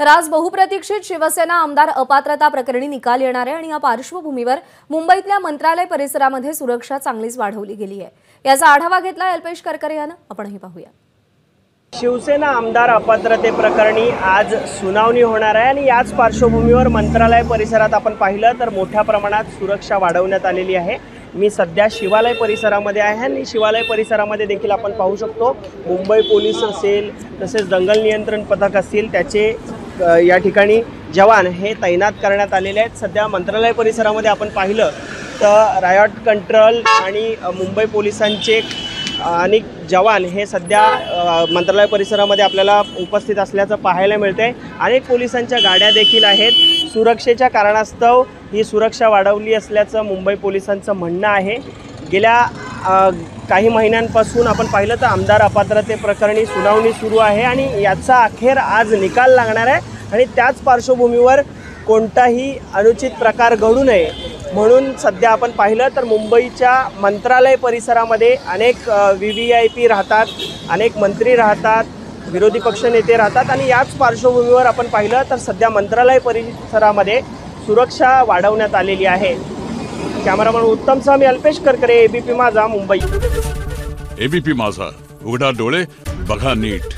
तर आज बहुप्रतीक्षित शिवसेना आमदार अपात्रता प्रकरणी निकाल येणार आहे आणि या पार्श्वभूमीवर मुंबईतल्या मंत्रालय परिसरामध्ये सुरक्षा चांगलीच वाढवली गेली आहे। याचा आढावा घेतला अल्पेश करकरे यानं, आपणही पाहूया। शिवसेना आमदार अपात्रते प्रकरणी आज सुनावणी होणार आहे आणि याच पार्श्वभूमीवर मंत्रालय परिसरात आपण पाहिलं तर मोठ्या प्रमाणात सुरक्षा वाढवण्यात आलेली आहे। मी सध्या शिवालय परिसरामध्ये आहे आणि शिवालय परिसरामध्ये देखील आपण पाहू शकतो मुंबई पोलीस असेल तसेच दंगल नियंत्रण पथक असतील त्याचे या ठिकाणी जवान हे तैनात करण्यात आलेले आहेत। सध्या मंत्रालय परिसरामध्ये आपण पाहिलं तर रायॉट कंट्रोल आणि मुंबई पोलिसांचे अनेक जवान हे सध्या मंत्रालय परिसरामध्ये आपल्याला उपस्थित असल्याचं पाहायला मिळते। अनेक पोलिसांच्या गाड्या देखील आहेत। सुरक्षेच्या कारणास्तव ही सुरक्षा वाढवली असल्याचं मुंबई पोलिसांचं म्हणणं आहे। गेल्या काही महिन्यांपासून आपण पाहिलं तर आमदार अपात्रते प्रकरणी सुनावणी सुरू आहे आणि याचा अखेर आज निकाल लागणार आहे आणि त्याच पार्श्वभूमीवर कोणताही अनुचित प्रकार घडू नये म्हणून सध्या आपण पाहिलं तर मुंबईच्या मंत्रालय परिसरामध्ये अनेक VVIP राहतात, अनेक मंत्री राहतात, विरोधी पक्ष नेते राहतात आणि याच पार्श्वभूमीवर आपण पाहिलं तर सध्या मंत्रालय परिसरामध्ये सुरक्षा वाढवण्यात आलेली आहे। कॅमेरामन उत्तमसह मी अल्पेश करकरे, ABP माझा, मुंबई। ABP माझा, उघडा डोळे बघा नीट।